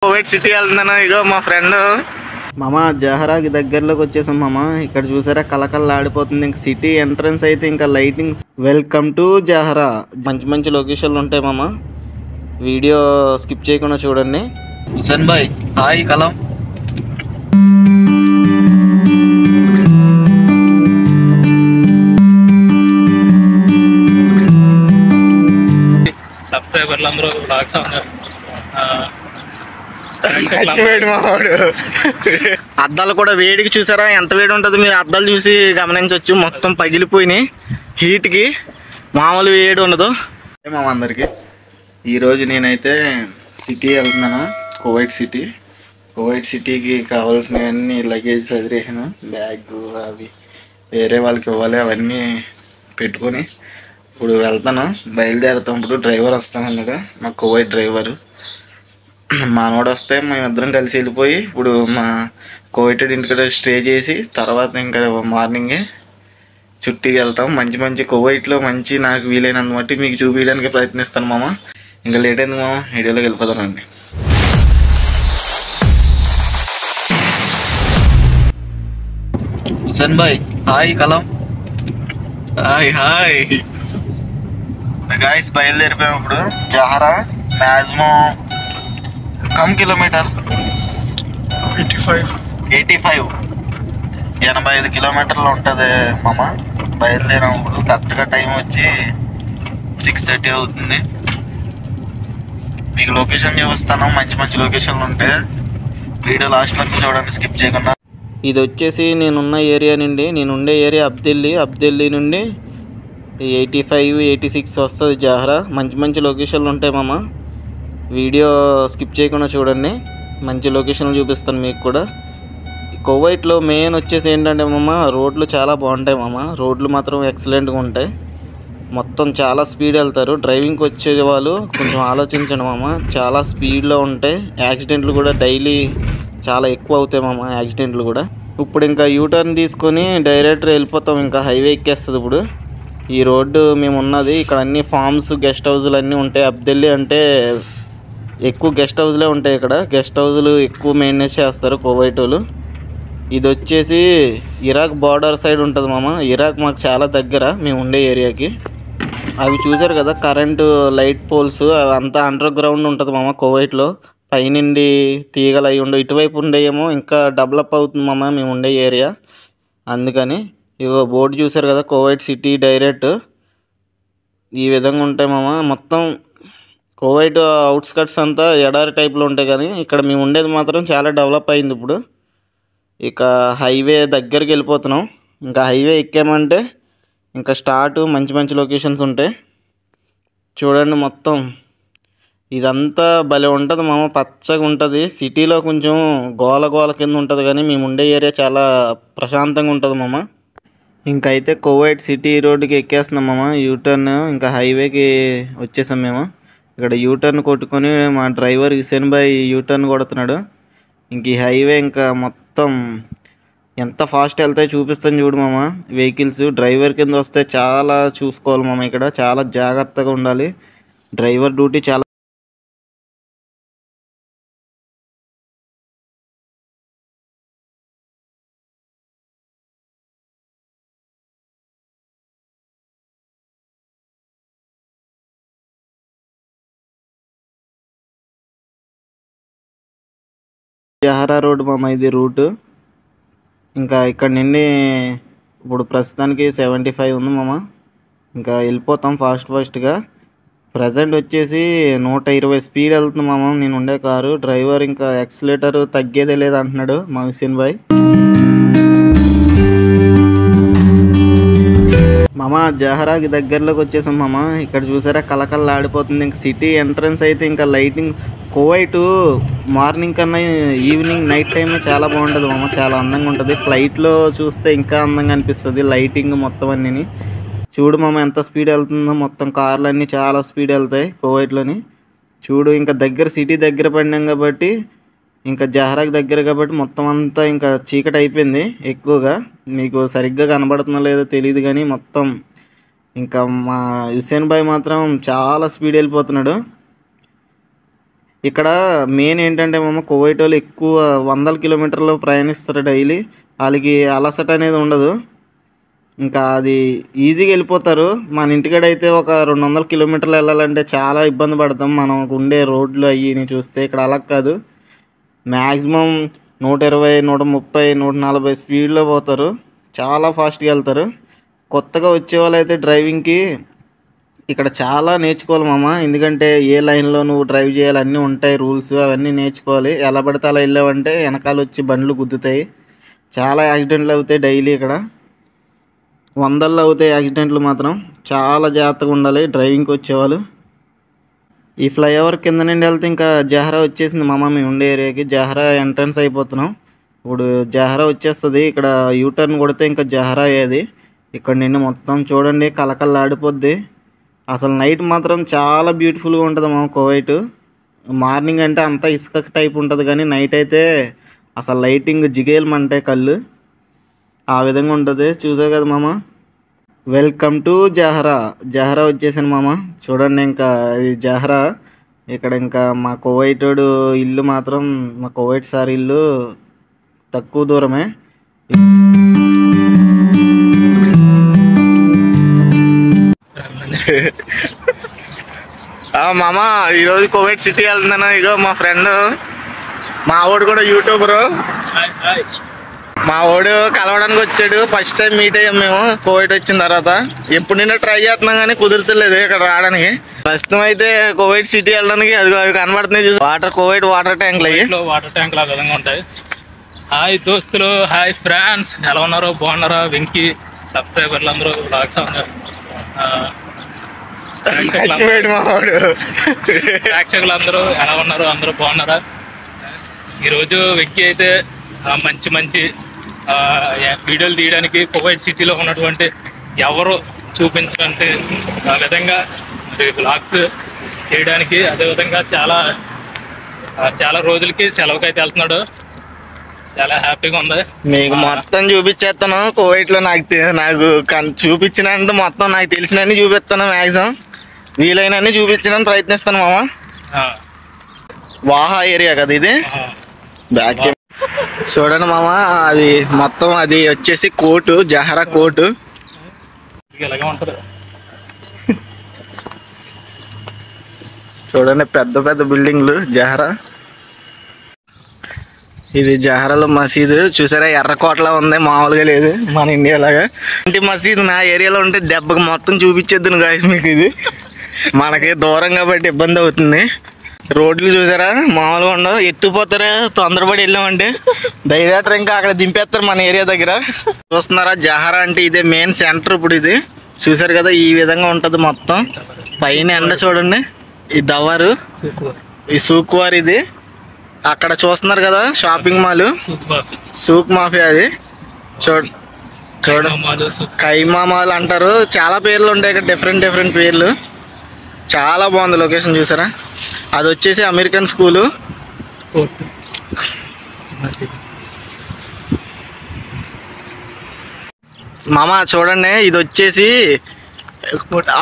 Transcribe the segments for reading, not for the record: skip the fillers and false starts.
Kuwait city వెళ్తున్నాను. ఇగో మా friend మామ జహరాకి దగ్గరలోకి వచ్చేసాం మామ. ఇక్కడ చూసారా కలకల్లా ఆడిపోతుంది. ఇంక సిటీ ఎంట్రన్స్ అయితే ఇంకా లైటింగ్. Welcome to Jahra. మంచి మంచి లొకేషన్లు ఉంటాయి మామ. వీడియో స్కిప్ చేయకుండా చూడండి. హుసేన్ భాయ్ హాయ్ కలం. సబ్స్క్రైబర్లు అందరూ బ్లాగ్స్ ఉన్నారు. అద్దాలు కూడా వేడికి చూసారా ఎంత వేడి ఉంటుంది. మీరు అద్దాలు చూసి గమనించవచ్చు. మొత్తం పగిలిపోయినాయి హీట్కి. మామూలు వేడి ఉండదు. మా అందరికి ఈరోజు నేనైతే సిటీ వెళ్తున్నాను. Kuwait city. కువైట్ సిటీకి కావాల్సినవన్నీ లగేజ్ చదివేసాను. బ్యాగ్ అవి వేరే వాళ్ళకి ఇవ్వాలి. అవన్నీ పెట్టుకొని ఇప్పుడు వెళ్తాను. బయలుదేరుతాం. ఇప్పుడు డ్రైవర్ వస్తానన్నాడు. మా కువైట్ డ్రైవరు. మానవాడు వస్తే మేమిద్దరం కలిసి వెళ్ళిపోయి ఇప్పుడు మా కువైటెడ్ ఇంటికి స్టే చేసి తర్వాత ఇంకా మార్నింగే చుట్టికి వెళ్తాం. మంచి మంచి కువైట్లో మంచి నాకు వీలైనంత మట్టి మీకు చూపించడానికి ప్రయత్నిస్తాను మామ. ఇంకా లేట్ అయింది మామ. వీడియోలోకి వెళ్ళిపోతానండి. హుసేన్ భాయ్ హాయ్ కలం. Hi hi guys. బయలుదేరిపోయాం ఇప్పుడు జహరా. మ్యాక్సిమం కమ్ కిలోమీటర్ 85 కిలోమీటర్లు ఉంటుంది మామ. బయలుదేరాం ఇప్పుడు. కరెక్ట్గా టైం వచ్చి 6:30 అవుతుంది. మీకు లొకేషన్ చూపిస్తాను. మంచి మంచి లొకేషన్లు ఉంటాయి. వీడియో లాస్ట్ వరకు చూడండి స్కిప్ చేయకుండా. ఇది వచ్చేసి నేనున్న ఏరియా నుండి, నేనుండే ఏరియా అబ్దిల్లీ నుండి 85-86 వస్తుంది జహరా. మంచి మంచి లొకేషన్లు ఉంటాయి మామ. వీడియో స్కిప్ చేయకుండా చూడండి. మంచి లొకేషన్లు చూపిస్తాను మీకు కూడా. కువైట్లో మెయిన్ వచ్చేసి ఏంటంటే మామ రోడ్లు చాలా బాగుంటాయి మామ. రోడ్లు మాత్రం ఎక్సలెంట్గా ఉంటాయి. మొత్తం చాలా స్పీడ్ వెళ్తారు. డ్రైవింగ్కి వచ్చే వాళ్ళు కొంచెం ఆలోచించండి మామ. చాలా స్పీడ్లో ఉంటాయి. యాక్సిడెంట్లు కూడా డైలీ చాలా ఎక్కువ అవుతాయి మామ. యాక్సిడెంట్లు కూడా. ఇప్పుడు ఇంకా యూటర్న్ తీసుకొని డైరెక్ట్ వెళ్ళిపోతాం. ఇంకా హైవే ఎక్కేస్తుంది ఇప్పుడు. ఈ రోడ్డు మేము ఉన్నది ఇక్కడ అన్ని ఫార్మ్స్ గెస్ట్ హౌజులు అన్నీ ఉంటాయి. అబ్దిల్లీ అంటే ఎక్కువ గెస్ట్ హౌస్లే ఉంటాయి. ఇక్కడ గెస్ట్ హౌజులు ఎక్కువ మెయింటైన్ చేస్తారు కువైట్ వాళ్ళు. ఇది వచ్చేసి ఇరాక్ బార్డర్ సైడ్ ఉంటుంది మామ. ఇరాక్ మాకు చాలా దగ్గర మేము ఉండే ఏరియాకి. అవి చూసారు కదా కరెంటు లైట్ పోల్స్. అంతా అండర్ గ్రౌండ్ ఉంటుంది మామ కువైట్లో. పైనుండి తీగలు అవి ఉండవు. ఇటువైపు ఉండేయేమో ఇంకా డెవలప్ అవుతుంది మామ మేము ఉండే ఏరియా. అందుకని ఇగో బోర్డు చూసారు కదా కువైట్ సిటీ డైరెక్ట్. ఈ విధంగా ఉంటాయి మామ. మొత్తం కువైట్ అవుట్స్కట్స్ అంతా ఎడారి టైప్లో ఉంటాయి. కానీ ఇక్కడ మేము ఉండేది మాత్రం చాలా డెవలప్ అయింది ఇప్పుడు. ఇక హైవే దగ్గరికి వెళ్ళిపోతున్నాం. ఇంకా హైవే ఎక్కామంటే ఇంకా స్టార్ట్. మంచి మంచి లొకేషన్స్ ఉంటాయి చూడండి. మొత్తం ఇదంతా భలే ఉంటుంది మామ. పచ్చగా ఉంటుంది. సిటీలో కొంచెం గోల గోల కింద ఉంటుంది కానీ మేము ఉండే ఏరియా చాలా ప్రశాంతంగా ఉంటుంది మామ. ఇంకైతే కువైట్ సిటీ రోడ్డుకి ఎక్కేస్తున్నాం మామ. యూటర్న్ ఇంకా హైవేకి వచ్చేసాం మేము. ఇక్కడ యూటర్న్ కొట్టుకొని మా డ్రైవర్ హుసేన్ భాయ్ యూటర్న్ కొడుతున్నాడు. ఇంక ఈ హైవే ఇంకా మొత్తం ఎంత ఫాస్ట్ వెళ్తాయో చూపిస్తాను చూడు మామ. వెహికల్స్ డ్రైవర్ కింద వస్తే చాలా చూసుకోవాలి మామ. ఇక్కడ చాలా జాగ్రత్తగా ఉండాలి. డ్రైవర్ డ్యూటీ చాలా. జహరా రోడ్ మామ ఇది రూటు. ఇంకా ఇక్కడ నుండి ఇప్పుడు ప్రస్తుతానికి 75 ఉంది మామ. ఇంకా వెళ్ళిపోతాం ఫాస్ట్గా. ప్రజెంట్ వచ్చేసి 120 స్పీడ్ వెళ్తుంది మామ నేను ఉండే కారు. డ్రైవర్ ఇంకా యాక్సిలేటర్ తగ్గేదే లేదు అంటున్నాడు మా హుసేన్ భాయ్. మామ జహరాకి దగ్గరలోకి వచ్చేసాం మామ. ఇక్కడ చూసారా కలకల్లా ఆడిపోతుంది. ఇంక సిటీ ఎంట్రన్స్ అయితే ఇంకా లైటింగ్. కువైట్ మార్నింగ్ కన్నా ఈవినింగ్ నైట్ టైం చాలా బాగుంటుంది మామ. చాలా అందంగా ఉంటుంది. ఫ్లైట్లో చూస్తే ఇంకా అందంగా అనిపిస్తుంది. లైటింగ్ మొత్తం అన్నీ చూడు మామ ఎంత స్పీడ్ వెళ్తుందో. మొత్తం కార్లు అన్నీ చాలా స్పీడ్ వెళ్తాయి కువైట్లోని. చూడు ఇంకా దగ్గర సిటీ దగ్గర పడినాం కాబట్టి, ఇంకా జహరాకి దగ్గర కాబట్టి మొత్తం అంతా ఇంకా చీకటి అయిపోయింది ఎక్కువగా. మీకు సరిగ్గా కనబడుతుందో లేదో తెలియదు కానీ మొత్తం ఇంకా మా హుసేన్ భాయ్ మాత్రం చాలా స్పీడ్ వెళ్ళిపోతున్నాడు. ఇక్కడ మెయిన్ ఏంటంటే మామ కువైట్ వాళ్ళు ఎక్కువ 100 కిలోమీటర్లు ప్రయాణిస్తారు డైలీ. వాళ్ళకి అలసట అనేది ఉండదు. ఇంకా అది ఈజీగా వెళ్ళిపోతారు. మన ఇంటికాడ అయితే ఒక 200 కిలోమీటర్లు వెళ్ళాలంటే చాలా ఇబ్బంది పడతాం. మనం ఉండే రోడ్లు అవి చూస్తే ఇక్కడ అలా కాదు. మ్యాక్సిమం 120, 130, 140 స్పీడ్లో పోతారు. చాలా ఫాస్ట్గా వెళ్తారు. కొత్తగా వచ్చే వాళ్ళు అయితే డ్రైవింగ్కి ఇక్కడ చాలా నేర్చుకోవాలి మామ. ఎందుకంటే ఏ లైన్లో నువ్వు డ్రైవ్ చేయాలి అన్నీ ఉంటాయి, రూల్స్ అవన్నీ నేర్చుకోవాలి. ఎలా పడితే అలా వెళ్ళావంటే వెనకాల వచ్చి బండ్లు గుద్దుతాయి. చాలా యాక్సిడెంట్లు అవుతాయి డైలీ. ఇక్కడ 100లో అవుతాయి యాక్సిడెంట్లు మాత్రం. చాలా జాగ్రత్తగా ఉండాలి డ్రైవింగ్కి వచ్చేవాళ్ళు. ఈ ఫ్లైఓవర్ కింద నుండి వెళ్తే ఇంకా జహరా వచ్చేసింది మామ. మేము ఉండే ఏరియాకి జహరా ఎంట్రన్స్ అయిపోతున్నాం. ఇప్పుడు జహరా వచ్చేస్తుంది. ఇక్కడ యూటర్న్ కొడితే ఇంకా జహరా అయ్యేది. ఇక్కడ నుండి మొత్తం చూడండి కలకల్లాడిపోద్ది. అసలు నైట్ మాత్రం చాలా బ్యూటిఫుల్గా ఉంటుంది మామ కువైట్. మార్నింగ్ అంటే అంతా ఇసుక టైప్ ఉంటుంది, కానీ నైట్ అయితే అసలు లైటింగ్ జిగేలమంటే కళ్ళు ఆ విధంగా ఉంటుంది. చూసావు కదా మామ. Welcome to Jahra. జహరా వచ్చేసాను మామ. చూడండి ఇంకా ఇది జహరా. ఇక్కడ ఇంకా మా కువైటోడు ఇల్లు మాత్రం, మా కువైట్ సార్ ఇల్లు తక్కువ దూరమే. మామ ఈరోజు కువైట్ సిటీ వెళ్తున్నాను. ఇగో మా ఫ్రెండ్, మా వాడు కూడా యూట్యూబరు. మా వాడు కలవడానికి వచ్చాడు. ఫస్ట్ టైం మీట్ అయ్యాం మేము కువైట్ వచ్చిన తర్వాత. ఎప్పుడు నిన్న ట్రై చేస్తున్నాం కానీ కుదురుతలేదు ఇక్కడ రావడానికి. ప్రస్తుతం అయితే కువైట్ సిటీ వెళ్ళడానికి అది అవి కనబడుతున్నాయి చూసి. కువైట్ వాటర్ ట్యాంక్లు అవి వాటర్ ట్యాంక్ లా విధంగా ఉంటాయి. హాయ్ దోస్తులు, హాయ్ ఫ్రెండ్స్, ఎలా ఉన్నారు? బాగున్నారా? వెంకీ సబ్స్క్రైబర్లు అందరూ బ్లాగ్స్ ఉన్నారు. ప్రేక్షకులు అందరూ ఎలా ఉన్నారు? అందరూ బాగున్నారా? ఈరోజు వెంకీ అయితే మంచి మంచి వీడియోలు తీయడానికి కువైట్ సిటీలో ఉన్నటువంటి ఎవరు చూపించడానికి విధంగా మరి బ్లాగ్స్ చేయడానికి, అదేవిధంగా చాలా రోజులకి సెలవుకి అయితే వెళ్తున్నాడు. చాలా హ్యాపీగా ఉంది. మీకు మొత్తం చూపించేస్తాను కువైట్లో. నాకు చూపించినంత మొత్తం నాకు తెలిసినన్ని చూపిస్తాను. మ్యాక్సిమం వీలైనన్ని చూపించడానికి ప్రయత్నిస్తాను మామ. వాహా ఏరియా కదా ఇది. బ్యాక్ చూడండి మామ, అది మొత్తం అది వచ్చేసి కోర్టు, జహరా కోర్టు. ఇలాగే ఉంటుంది. చూడండి పెద్ద పెద్ద బిల్డింగ్లు జహరా. ఇది జహరాలో మసీదు చూసారా, ఎర్రకోటలా ఉంది, మామూలుగా లేదు మన ఇండియా లాగా. ఇంటి మసీదు నా ఏరియాలో ఉంటే దెబ్బకి మొత్తం చూపించేద్దును గాయస్ మీకు. ఇది మనకి దూరం కాబట్టి ఇబ్బంది అవుతుంది. రోడ్లు చూసారా మామూలుగా ఉండవు, ఎత్తుపోతారా తొందరపడి వెళ్ళామంటే. డైరెక్టర్ ఇంకా అక్కడ దింపేస్తారు మన ఏరియా దగ్గర. చూస్తున్నారా జహరా అంటే ఇదే మెయిన్ సెంటర్. ఇప్పుడు ఇది చూసారు కదా ఈ విధంగా ఉంటుంది మొత్తం. పైన ఎండ చూడండి. ఈ దవారు, ఈ సూక్వార్. ఇది అక్కడ చూస్తున్నారు కదా షాపింగ్ మాల్, సూక్ మాఫియా. అది కైమా మాల్ అంటారు. చాలా పేర్లు ఉంటాయి ఇక్కడ, డిఫరెంట్ పేర్లు. చాలా బాగుంది లొకేషన్ చూసారా. అది వచ్చేసి అమెరికన్ స్కూలు. మామ చూడండి ఇది వచ్చేసి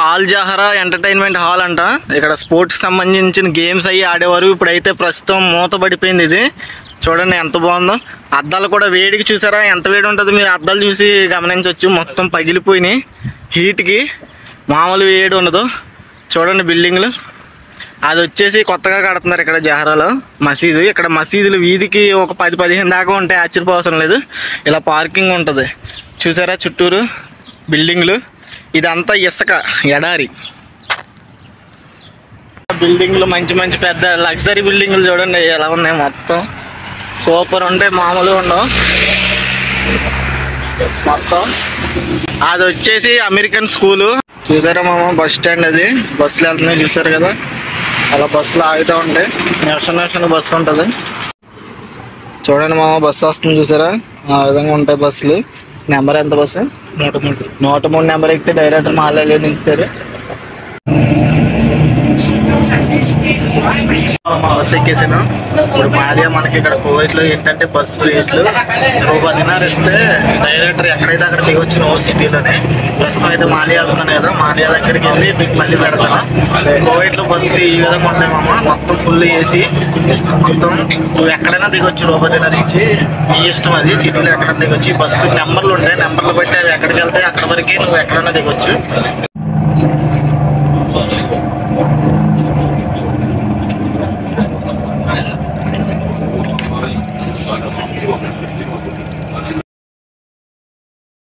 ఆల్ జహరా ఎంటర్టైన్మెంట్ హాల్ అంట. ఇక్కడ స్పోర్ట్స్ సంబంధించిన గేమ్స్ అవి ఆడేవారు. ఇప్పుడైతే ప్రస్తుతం మూతపడిపోయింది ఇది. చూడండి ఎంత బాగుందో. అద్దాలు కూడా వేడికి చూసారా ఎంత వేడి ఉంటుంది, మీరు అద్దాలు చూసి గమనించవచ్చు. మొత్తం పగిలిపోయినాయి హీట్కి, మామూలు వేడి ఉండదు. చూడండి బిల్డింగ్లు. అది వచ్చేసి కొత్తగా కడుతున్నారు ఇక్కడ జహరాలో మసీదు. ఇక్కడ మసీదులు వీధికి ఒక 10-15 దాకా ఉంటాయి, ఆశ్చర్యపోవసరం లేదు. ఇలా పార్కింగ్ ఉంటుంది చూసారా, చుట్టూరు బిల్డింగ్లు. ఇదంతా ఇసుక ఎడారి. బిల్డింగ్లు మంచి మంచి పెద్ద లగ్జరీ బిల్డింగ్లు చూడండి ఎలా ఉన్నాయి. మొత్తం సూపర్ ఉంటాయి, మామూలుగా ఉండవు మొత్తం. అది వచ్చేసి అమెరికన్ స్కూలు. చూసారా మామ బస్ స్టాండ్. అది బస్సులు వెళ్తున్నాయి చూసారు కదా, అలా బస్సులు ఆగుతూ ఉంటాయి. నిమిషం బస్సు ఉంటుంది. చూడండి మామ బస్సు వస్తుంది చూసారా, ఆ విధంగా ఉంటాయి బస్సులు. నెంబర్ ఎంత బస్సు? 103 నెంబర్ ఎక్కితే డైరెక్ట్ మాల్లో దించుతారు. బస్సు ఎక్కేసాను. ఇప్పుడు మాలియా మనకి ఇక్కడ కువైట్లో ఏంటంటే బస్సు రేట్లు ₹1 ఇస్తే డైరెక్టర్ ఎక్కడైతే అక్కడ దిగొచ్చు నో సిటీలోనే. ప్రస్తుతం అయితే మాలియా వెళ్తున్నాను కదా, మాలియా దగ్గరికి వెళ్ళి మీకు మళ్ళీ పెడతాను. కువైట్లో బస్సులు ఈ విధంగా ఉంటాయమ్మా, మొత్తం ఫుల్ ఏసీ, మొత్తం నువ్వు ఎక్కడైనా దిగొచ్చు ₹1 ఇచ్చి, నీ ఇష్టం అది. సిటీలో ఎక్కడైనా దిగొచ్చు. బస్సు నెంబర్లు ఉంటాయి, నెంబర్లు బట్టి అవి ఎక్కడికి వెళ్తాయి అక్కడ వరకు నువ్వు ఎక్కడైనా దిగొచ్చు.